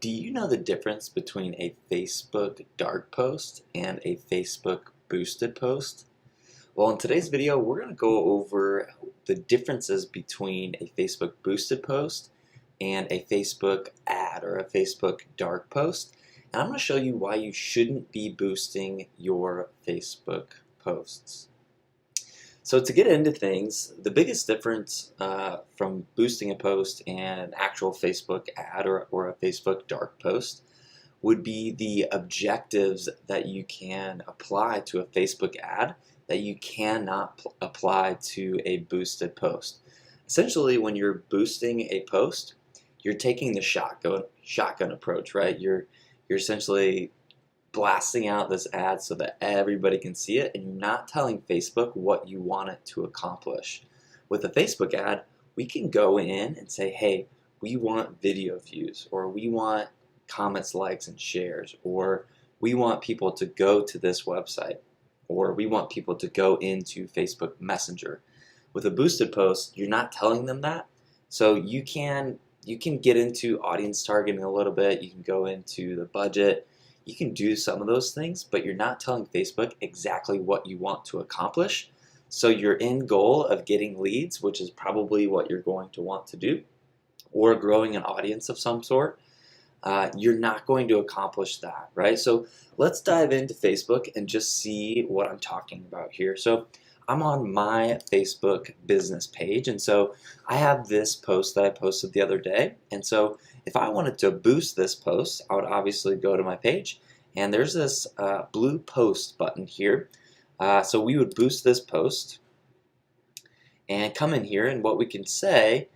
Do you know the difference between a Facebook dark post and a Facebook boosted post? Well, in today's video, we're going to go over the differences between a Facebook boosted post and a Facebook ad or a Facebook dark post. And I'm going to show you why you shouldn't be boosting your Facebook posts. So to get into things, the biggest difference from boosting a post and an actual Facebook ad or a Facebook dark post would be the objectives that you can apply to a Facebook ad that you cannot apply to a boosted post. Essentially, when you're boosting a post, you're taking the shotgun approach, right? You're essentially blasting out this ad so that everybody can see it, and you're not telling Facebook what you want it to accomplish. With a Facebook ad, we can go in and say, hey, we want video views, or we want comments, likes, and shares, or we want people to go to this website, or we want people to go into Facebook Messenger. With a boosted post, you're not telling them that, so you can get into audience targeting a little bit, you can go into the budget, you can do some of those things, but you're not telling Facebook exactly what you want to accomplish. So your end goal of getting leads, which is probably what you're going to want to do, or growing an audience of some sort, you're not going to accomplish that, right? So let's dive into Facebook and just see what I'm talking about here. So I'm on my Facebook business page, and so I have this post that I posted the other day, and so if I wanted to boost this post, I would obviously go to my page, and there's this blue post button here. So we would boost this post and come in here, and what we can say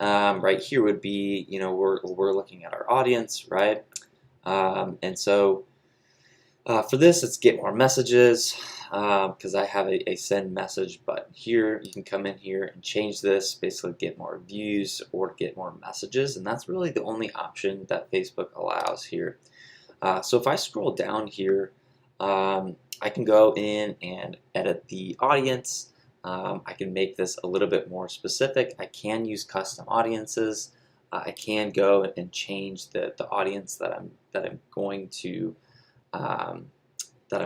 right here would be, you know, we're looking at our audience, right? And so for this, let's get more messages, because I have a send message button here. You can come in here and change this, basically get more views or get more messages, and that's really the only option that Facebook allows here. So if I scroll down here, I can go in and edit the audience. I can make this a little bit more specific. I can use custom audiences. I can go and change the audience that I'm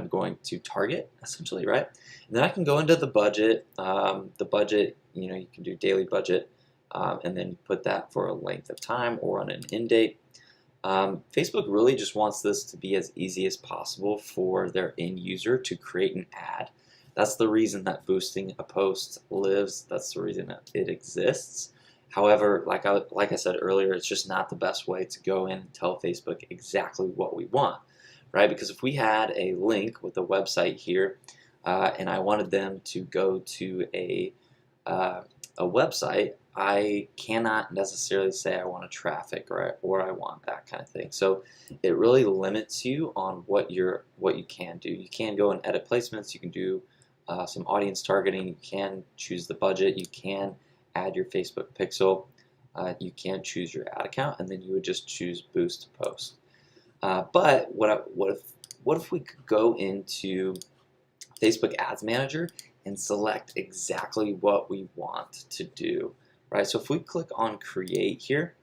going to target, essentially, right? And then I can go into the budget. The budget, you know, you can do daily budget, and then put that for a length of time or on an end date. Facebook really just wants this to be as easy as possible for their end user to create an ad. That's the reason that boosting a post lives. That's the reason that it exists. However, like I said earlier, it's just not the best way to go in and tell Facebook exactly what we want, right? Because if we had a link with a website here, and I wanted them to go to a website, I cannot necessarily say I want a traffic or I want that kind of thing. So it really limits you on what you can do. You can go and edit placements. You can do some audience targeting. You can choose the budget. You can add your Facebook pixel. You can choose your ad account, and then you would just choose boost post. But what if we could go into Facebook Ads Manager and select exactly what we want to do, right? So if we click on Create here,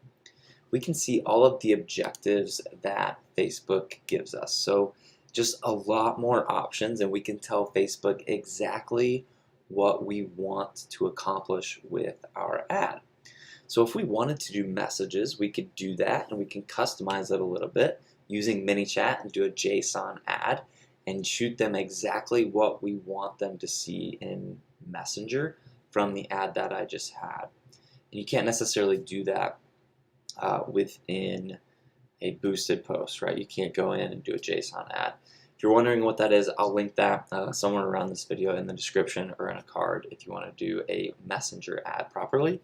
we can see all of the objectives that Facebook gives us. So just a lot more options, and we can tell Facebook exactly what we want to accomplish with our ad. So if we wanted to do messages, we could do that, and we can customize it a little bit using ManyChat and do a JSON ad and shoot them exactly what we want them to see in Messenger from the ad that I just had. And you can't necessarily do that within a boosted post, right? You can't go in and do a JSON ad. If you're wondering what that is, I'll link that somewhere around this video in the description or in a card if you want to do a Messenger ad properly.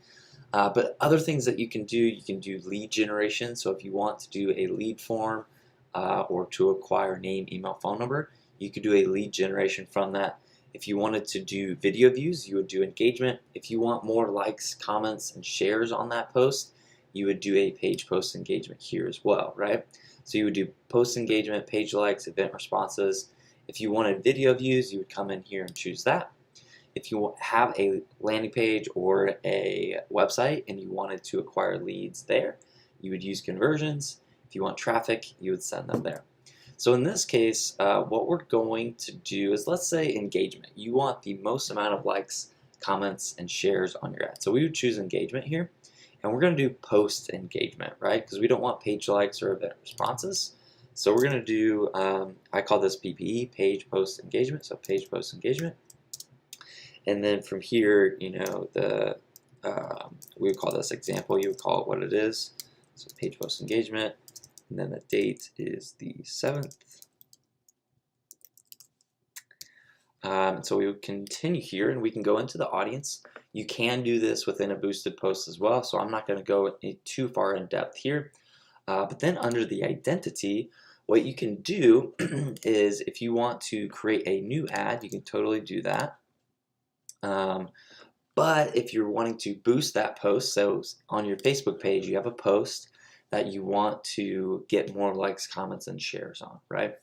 But other things that you can do lead generation. So if you want to do a lead form or to acquire name, email, phone number, you could do a lead generation from that. If you wanted to do video views, you would do engagement. If you want more likes, comments, and shares on that post, you would do a page post engagement here as well, right? So you would do post engagement, page likes, event responses. If you wanted video views, you would come in here and choose that. If you have a landing page or a website and you wanted to acquire leads there, you would use conversions. If you want traffic, you would send them there. So in this case, what we're going to do is, let's say engagement. You want the most amount of likes, comments, and shares on your ad. So we would choose engagement here, and we're going to do post engagement, right? Because we don't want page likes or event responses. So we're going to do, I call this PPE, page post engagement, so page post engagement. And then from here, you know, we would call this example, you would call it what it is. So page post engagement, and then the date is the 7th. So we would continue here, and we can go into the audience. You can do this within a boosted post as well, so I'm not going to go too far in depth here. But then under the identity, what you can do is, if you want to create a new ad, you can totally do that. But if you're wanting to boost that post, so on your Facebook page, you have a post that you want to get more likes, comments, and shares on, right?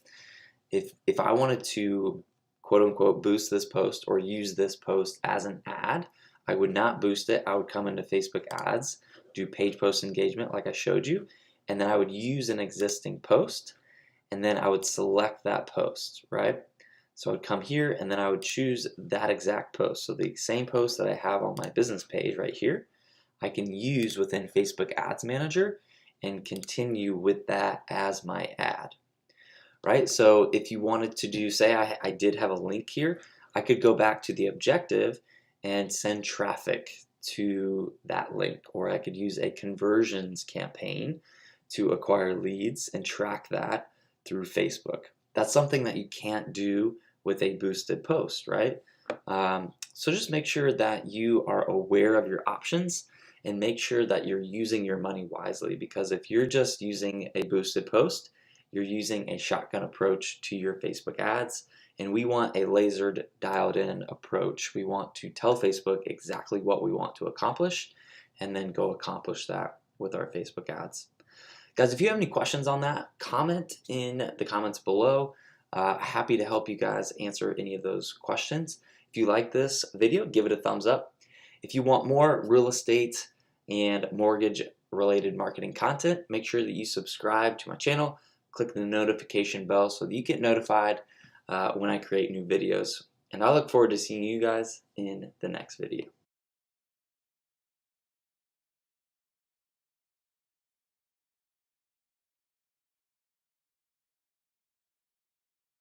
If I wanted to quote unquote boost this post or use this post as an ad, I would not boost it. I would come into Facebook ads, do page post engagement like I showed you, and then I would use an existing post, and then I would select that post, right? So I would come here, and then I would choose that exact post. So the same post that I have on my business page right here, I can use within Facebook Ads Manager and continue with that as my ad, right? So if you wanted to do, say I did have a link here, I could go back to the objective and send traffic to that link, or I could use a conversions campaign to acquire leads and track that through Facebook. That's something that you can't do with a boosted post, right? So just make sure that you are aware of your options and make sure that you're using your money wisely, because if you're just using a boosted post, you're using a shotgun approach to your Facebook ads, and we want a lasered, dialed in approach. We want to tell Facebook exactly what we want to accomplish and then go accomplish that with our Facebook ads. Guys, if you have any questions on that, comment in the comments below. Happy to help you guys answer any of those questions. If you like this video, give it a thumbs up. If you want more real estate and mortgage related marketing content, make sure that you subscribe to my channel. Click the notification bell so that you get notified when I create new videos. And I look forward to seeing you guys in the next video.